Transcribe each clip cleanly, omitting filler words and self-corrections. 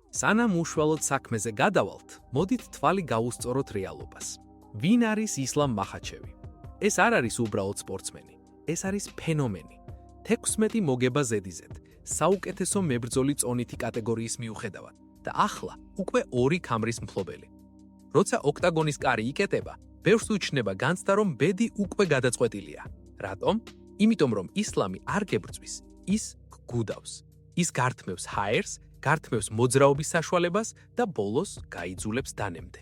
სანამ უშუალოდ საქმეზე გადავალთ, მოდით თვალი გავუსწოროთ რეალობას. ვინ არის ისლამ მახაჩევი? ეს არ არის უბრალოდ სპორტსმენი, ეს არის ფენომენი. 16 მოგება ზედიზედ, საუკეთესო მებრძოლი წონითი კატეგორიის მიუხედავად და ახლა უკვე 2 ქამრის მფლობელი. როცა ოქტაგონის კარი იკეტება, ბევრს უჩნდება განცდა, რომ ბედი უკვე გადაწყვეტილია. რატომ? იმიტომ რომ ისლამი არ გებრძვის, ის გგუდავს. ის გართმევს ჰაერს, გართმევს მოძრაობის საშუალებას და ბოლოს გაიძულებს დანემდე.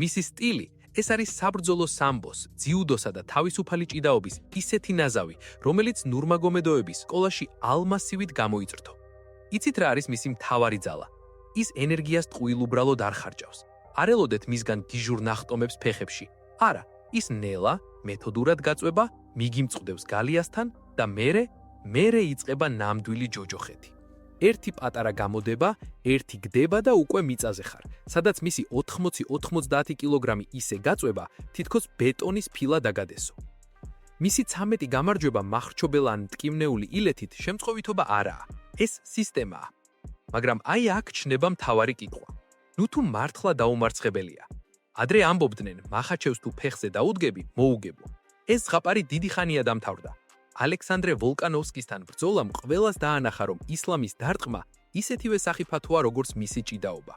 მისი სტილი ეს არის საბრძოლო სამბოს, ძიუდოსა და თავისუფალი ჭიდაობის ისეთი ნაზავი, რომელიც ნურმაგომედოების სკოლაში ალმასივით გამოიწრთო. იცით რა არის მისი მთავარი ძალა? ის ენერგიას ტყუილ უბრალოდ არ ხარჯავს. არ ელოდეთ მისგან გიჟურ ნახტომებს ფეხებში. არა, ის ნელა, მეთოდურად გაწვება, მიგიმწყდევს გალიასთან და მერე იწყება ნამდვილი ჯოჯოხეთი. ერთი პატარა გამოდება, ერთი გდება და უკვე მიწაზე ხარ, სადაც მისი 80-90 კილოგრამი ისე გაწვება, თითქოს ბეტონის ფილა დაგადესო. მისი 13 გამარჯვება მახრჩობელ ან მტკივნეული ილეთით შემწყოვითობა არაა. ეს სისტემაა. მაგრამ აი აქ ჩნდება მთავარი კითხვა. ნუ თუ მართლა დაუმარცხებელია. ადრე ამბობდნენ, მახაჩევს თუ ფეხზე დაუდგები, მოუგებო. ეს ზღაპარი დიდი ხანია დამთავრდა. ალექსანდრე ვოლკანოვსკისთან ბრძოლამ ყველას დაანახა, რომ ისლამის დარტყმა ისეთივე სახიფათოა, როგორც მისი ჭიდაობა.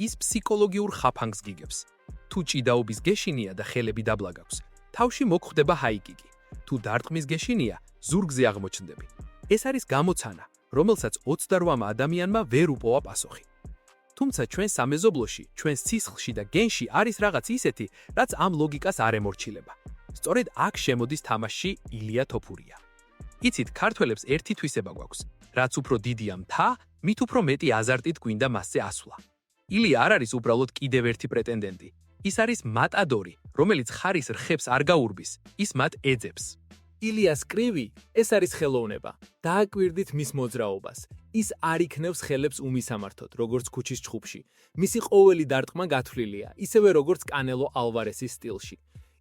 ის ფსიქოლოგიურ ხაფანგს გიგებს. თუ ჭიდაობის გეშინია და ხელები დაბლა გაქვს, თავში მოგხვდება ჰაიკიკი. თუ დარტყმის გეშინია, ზურგზე აღმოჩნდები. ეს არის გამოცანა, რომელსაც 28 ადამიანმა ვერ უპოვა პასუხი. თუმცა ჩვენ სამეზობლოში, ჩვენს სისხლში და გენში არის რაღაც ისეთი, რაც ამ ლოგიკას არ ემორჩილება. სწორედ აქ შემოდის თამაშში ილია თოფურია. იცით, ქართველებს ერთი თვისება გვაქვს. რაც უფრო დიდია მთა, მით უფრო მეტი აზარტით გვინდა მასზე ასვლა. ილია არ არის უბრალოდ კიდევ ერთი პრეტენდენტი. ის არის მატადორი, რომელიც ხარის რხებს არ გაურბის, ის მათ ეძებს. ილიას კრივი ეს არის ხელოვნება. დააკვირდით მის მოძრაობას. ის არ იქნევს ხელებს უმისამართოდ, როგორც ქუჩის ჩხუბში. მისი ყოველი დარტყმა გათვლილია, ისევე როგორც კანელო ალვარესის სტილში.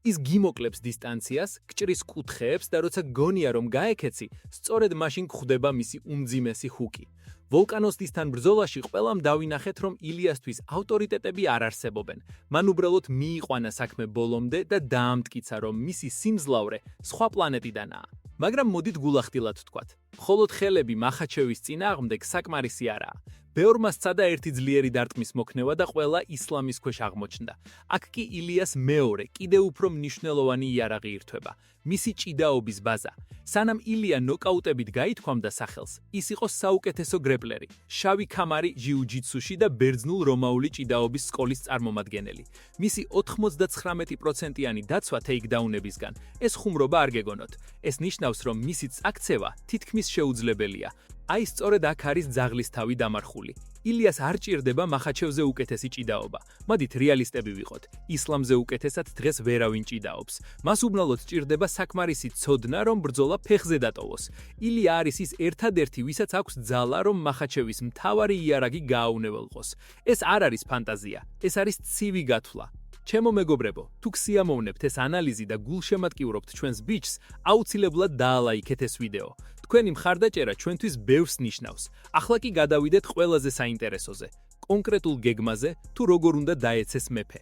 ის გიმოკლებს დისტანციას, გჭრის კუთხეებს და როცა გონია რომ გაეკეცი, სწორედ მაშინ გვხვდება მისი უმძიმესი ჰუკი. ვოლკანოვსკისთან ბრძოლაში ყველამ დავინახეთ, რომ ილიასთვის ავტორიტეტები არ არსებობენ. მან უბრალოდ მიიყვანა საქმე ბოლომდე და დაამტკიცა, რომ მისი სიმძლავრე სხვა პლანეტიდანაა. მაგრამ მოდით გულახდილად ვთქვათ. მხოლოდ ხელები მახაჩევის წინააღმდეგ საკმარისი არაა. ბევრმა სცადა ერთი ძლიერი დარტყმის მოქნევა და ყველა ისლამის ქვეშ აღმოჩნდა. აქ კი ილიას მეორე, კიდევ უფრო მნიშვნელოვანი იარაღი ირთვება. მისი ჭიდაობის ბაზა. სანამ ილია ნოკაუტებით გაითქვამდა სახელს, ის იყო საუკეთესო გრეპლერი, შავი ქამარი ჯიუ-ჯიტსუში და ბერძნულ რომაული ჭიდაობის სკოლის წარმომადგენელი. მისი 99%-იანი დაცვა ტეიქდაუნებისგან. ეს ხუმრობა არ გეგონოთ. ეს ნიშნავს, რომ მისიც აქცევა თითქმის შეუძლებელია. აი სწორედ აქ არის ძაღლის თავი დამარხული. ილიას არ ჭირდება მახაჩევზე უკეთესი ჭიდაობა. მოდით რეალისტები ვიყოთ. ისლამზე უკეთესად დღეს ვერავინ ჭიდაობს. მას უბრალოდ ჭირდება საკმარისი ცოდნა, რომ ბრძოლა ფეხზე დატოვოს. ილია არის ის ერთადერთი, ვისაც აქვს ძალა, რომ მახაჩევის მთავარი იარაღი გააუნებელყოს. ეს არ არის ფანტაზია, ეს არის ცივი გათვლა. ჩემო მეგობრებო, თუ გსიამოვნებთ ეს ანალიზი და გულშემატკივრობთ ჩვენს ბიჭს, აუცილებლად დაალაიქეთ ეს ვიდეო. თქვენი მხარდაჭერა ჩვენთვის ბევრს ნიშნავს. ახლა კი გადავიდეთ ყველაზე საინტერესოზე, კონკრეტულ გეგმაზე, თუ როგორ უნდა დაეცეს მეფე.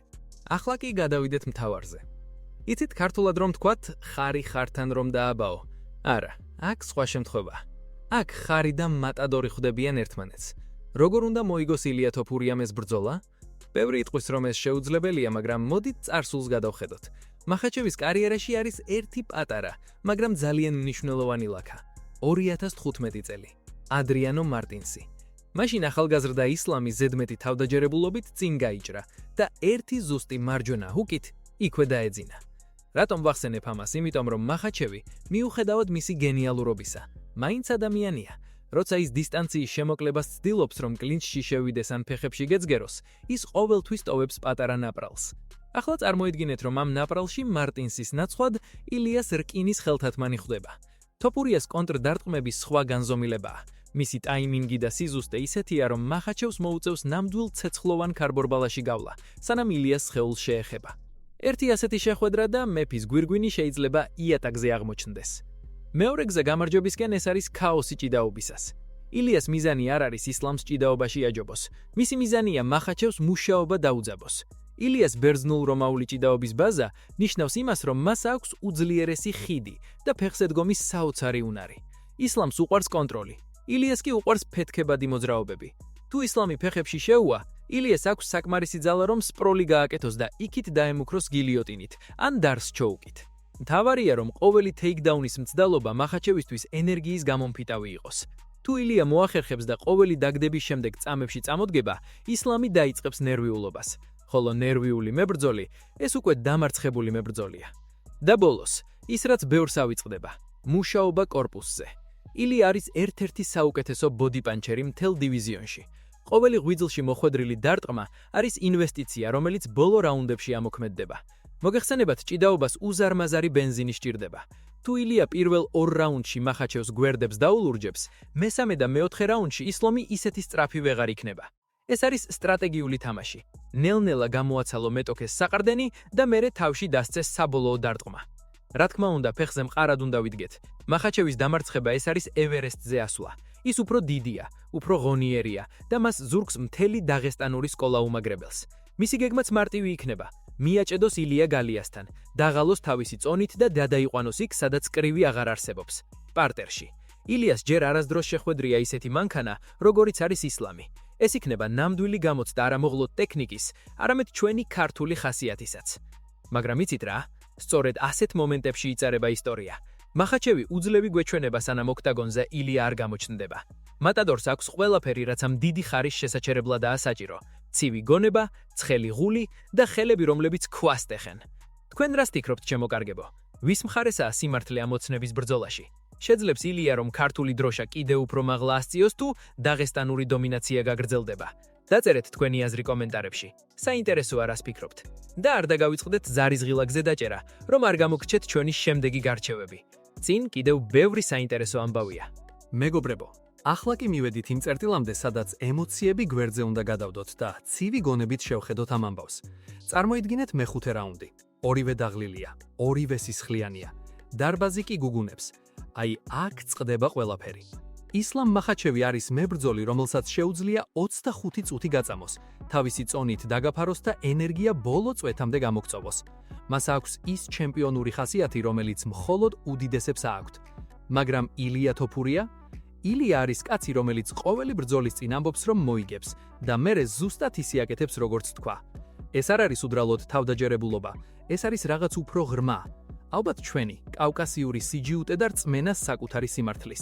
ახლა კი გადავიდეთ მთავარზე. იცით ქართულად რომ თქვათ, ხარი ხართან რომ დააბაო. არა, აქ სხვა შემთხვევაა. აქ ხარი და მატადორი ხვდებიან ერთმანეთს. როგორ უნდა მოიგოს ილია თოფურიამ ეს ბრძოლა? ბევრი იტყვის, რომ ეს შეუძლებელია, მაგრამ მოდით წარსულს გადავხედოთ. მახაჩევის კარიერაში არის ერთი პატარა, მაგრამ ძალიან მნიშვნელოვანი ლაქა. 2015 წელი. ადრიანო მარტინსი. მაშინ ახალგაზრდა ისლამი ზედმეტი თავდაჯერებულობით წინ გაიჭრა და ერთი ზუსტი მარჯვენა ჰუკით იქვე დაეძინა. რატომ ვახსენებ ამას? იმიტომ რომ მახაჩევი, მიუხედავად მისი გენიალურობისა, მაინც ადამიანია. როცა ის დისტანციის შემოკლებას ცდილობს, რომ კლინჩში შევიდეს ან ფეხებში გეძგეროს, ის ყოველთვის ტოვებს პატარა ნაპრალს. ახლა წარმოიდგინეთ, რომ ამ ნაპრალში მარტინსის ნაცვლად ილიას რკინის ხელთათმანი ხვდება. თოფურიას კონტრდარტყმების სხვა განზომილებაა. მისი ტაიმინგი და სიზუსტე ისეთია, რომ მახაჩევს მოუწევს ნამდვილ ცეცხლოვან ქარბორბალაში გავლა, სანამ ილიას სხეულს შეეხება. ერთი ასეთი შეხვედრა და მეფის გვირგვინი შეიძლება იატაკზე აღმოჩნდეს. მეორე გზა გამარჯვებისკენ ეს არის ქაოსი ჭიდაობისას. ილიას მიზანი არ არის ისლამს ჭიდაობაში აჯობოს. მისი მიზანია მახაჩევს მუშაობა დაუძაბოს. ილიას ბერძნულ-რომაული ჭიდაობის ბაზა ნიშნავს იმას, რომ მას აქვს უძლიერესი ხიდი და ფეხსედგომის საოცარი უნარი. ისლამს უყვარს კონტროლი. ილიას კი უყვარს ფეთქებადი მოძრაობები. თუ ისლამი ფეხებში შეუვა, ილიას აქვს საკმარისი ძალა, რომ სპროლი გააკეთოს და იქით დაემუქროს გილიოტინით ან დარს ჩოუკით. მთავარია, რომ ყოველი ტეიქდაუნის მცდელობა მახაჩევისთვის ენერგიის გამომფიტავი იყოს. თუ ილია მოახერხებს და ყოველი დაგდების შემდეგ წამებში წამოდგება, ისლამი დაიწყებს ნერვიულობას. ხოლო ნერვიული მებრძოლი ეს უკვე დამარცხებული მებრძოლია. და ბოლოს, ის რაც ბევრს ავიწყდება, მუშაობა კორპუსზე. ილია არის ერთ-ერთი საუკეთესო ბოდიპანჩერი მთელ დივიზიონში. ყოველი ღვიძლში მოხვედრილი დარტყმა არის ინვესტიცია, რომელიც ბოლო რაუნდებში ამოქმედდება. მოგეხსენებათ, ჭიდაობას უზარმაზარი ბენზინი სჭირდება. თუ ილია პირველ 2 რაუნდში მახაჩევს გვერდებს დაულურჯებს, მესამე და მეოთხე რაუნდში ისლამი ისეთი სწრაფი ვეღარ იქნება. ეს არის სტრატეგიული თამაში. ნელ-ნელა გამოაცალო მეტოქეს საყრდენი და მერე თავში დასცეს საბოლოო დარტყმა. რა თქმა უნდა, ფეხზე მყარად უნდა ვიდგეთ. მახაჩევის დამარცხება ეს არის ევერესტზე ასვლა. ის უფრო დიდია, უფრო ღონიერია და მას ზურგს მთელი დაღესტანური სკოლა უმაგრებელს. მისი გეგმაც მარტივი იქნება. მიაჭედოს ილია გალიასთან, დაღალოს თავისი წონით და გადაიყვანოს იქ, სადაც კრივი აღარ არსებობს. პარტერში. ილიას ჯერ არასდროს შეხვედრია ისეთი მანქანა, როგორიც არის ისლამი. ეს იქნება ნამდვილი გამოცდა არა მოღლო ტექნიკის, არამედ ჩვენი ქართული ხასიათისაც. მაგრამ იცით რა? სწორედ ასეთ მომენტებში იწარება ისტორია. მახაჩევი უძლევი გვეჩვენება, სანამ ოქტაგონზე ილია არ გამოჩნდება. მატადორს აქვს ყველაფერი, რაც ამ დიდი ხარის შესაჩერებლადაა საჭირო. ცივი გონება, ცხელი ღული და ხელები, რომლებიც ქვას ტეხენ. თქვენ რას ფიქრობთ, ჩემო კარგებო? ვის მხარესაა სიმართლე ამოცნების ბრძოლაში? შეძლებს ილია, რომ ქართული დროშა კიდევ უფრო მაღლა ასწიოს თუ დაღესტანური დომინაცია გაგრძელდება? დაწერეთ თქვენი აზრი კომენტარებში. საინტერესოა რას ფიქრობთ. და არ დაგავიწყდეთ ზარიზღილაგზე დაჭერა, რომ არ გამოგრჩეთ ჩვენი შემდეგი გარჩევები. წინ კიდევ ბევრი საინტერესო ამბავია. მეგობრებო, ახლა კი მივედით იმ წერტილამდე, სადაც ემოციები გვერდზე უნდა გადავდოთ და ცივი გონებით შევხედოთ ამ ამბავს. წარმოიდგინეთ მეხუთე რაუნდი. ორივე დაღლილია, ორივე სისხლიანია. დარბაზი კი გუგუნებს. აი აქ წყდება ყველაფერი. ისლამ მახაჩევი არის მებრძოლი, რომელსაც შეუძლია 25 წუთი გაწამოს, თავისი წონით დაგაფაროს და ენერგია ბოლო წვეთამდე გამოგწოვოს. მას აქვს ის ჩემპიონური ხასიათი, რომელიც მხოლოდ უდიდესებს აქვთ. მაგრამ ილია თოფურია? ილია არის კაცი, რომელიც ყოველი ბრძოლის წინ ამბობს, რომ მოიგებს და მერე ზუსტად ისე აკეთებს, როგორც თქვა. ეს არ არის უბრალოდ თავდაჯერებულობა, ეს არის რაღაც უფრო ღრმა. ალბათ ჩვენი, კავკასიური სიჯიუტე და რწმენას საკუთარი სიმართლის.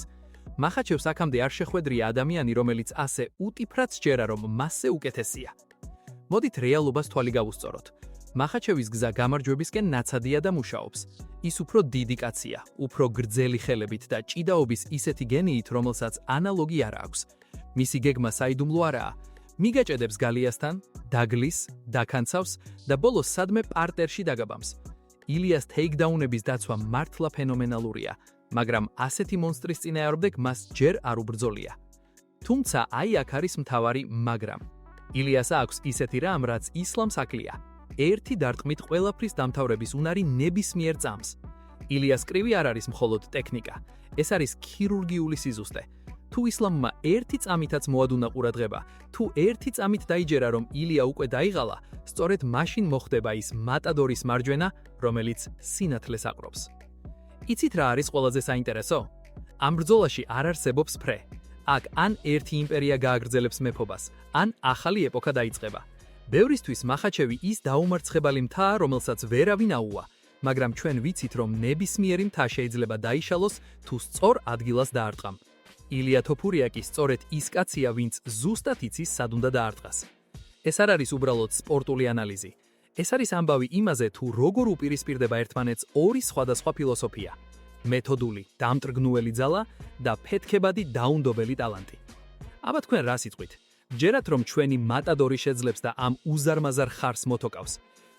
მახაჩევს აქამდე არ შეხვედრია ადამიანი, რომელიც ასე უტიფრად სჯერა, რომ მასზე უკეთესია. მოდით რეალობას თვალი გავუსწოროთ. მახაჩევის გზა გამარჯვებისკენ ნაცადია და მუშაობს. ის უფრო დიდი კაცია, უფრო გრძელი ხელებით და ჭიდაობის ისეთი გენიით, რომელსაც ანალოგი არ აქვს. მისი გეგმა საიდუმლო არაა. მიგაჭედებს გალიასთან, დაგლის, დაკანცავს და ბოლოს სადმე პარტერში დაგაბამს. ილიას ტეიქდაუნების დაცვა მართლა ფენომენალურია, მაგრამ ასეთი მონსტრის წინააღმდეგ მას ჯერ არ უბრძოლია. თუმცა აი აქ არის მთავარი მაგრამ. ილიას აქვს ისეთი რამ, რაც ისლამს აკლია. ერთი დარტყმით ყველაფრის დამთავრების უნარი ნებისმიერ წამს. ილიას კრივი არ არის მხოლოდ ტექნიკა, ეს არის ქირურგიული სიზუსტე. თუ ისლამმა ერთი წამითაც მოადუნა ყურადღება, თუ ერთი წამით დაიჯერა, რომ ილია უკვე დაიღალა, სწორედ მაშინ მოხდება ის მატადორის მარჯვენა, რომელიც სინათლეს აყრობს. იცით რა არის ყველაზე საინტერესო? ამ ბრძოლაში არ არსებობს ფრე. აქ ან ერთი იმპერია გააგრძელებს მეფობას, ან ახალი ეპოქა დაიწყება. ბევრისთვის მახაჩევი ის დაუმარცხებელი მთაა, რომელსაც ვერავინ აუვა, მაგრამ ჩვენ ვიცით, რომ ნებისმიერი მთა შეიძლება დაიშალოს, თუ სწორ ადგილას დაარტყამ. ილია თოფურია კი სწორედ ის კაცია, ვინც ზუსტად იცის, სად უნდა დაარტყას. ეს არ არის უბრალოდ სპორტული ანალიზი. ეს არის ამბავი იმაზე, თუ როგორ უპირისპირდება ერთმანეთს ორი სხვადასხვა ფილოსოფია: მეთოდული, დამტრგნუელი ძალა და ფეთქებადი დაუნდობელი ტალანტი. აბა თქვენ რა სიტყვით? ჯერათ რომ ჩვენი მატადორი შეძლებს და ამ უზარმაზარ ხარს მოთოკავს.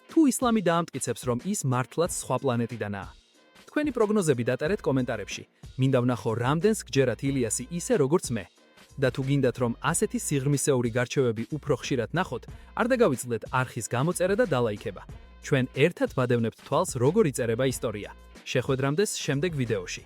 თუ ისლამი დაამტკიცებს, რომ ის მართლაც სხვა პლანეტიდანაა. თქვენი პროგნოზები დატარეთ კომენტარებში. მინდა ვნახო, რამდენს გჯერათ ილიასი ისე როგორც მე. და თუ გინდათ, რომ ასეთი სიღრმისეური გარჩევები უფრო ხშირად ნახოთ, არ დაგავიწყდეთ არხის გამოწერა და დალაიქება. ჩვენ ერთად ვადევნებთ თვალს, როგორ იწერება ისტორია. შეხვედრამდე შემდეგ ვიდეოში.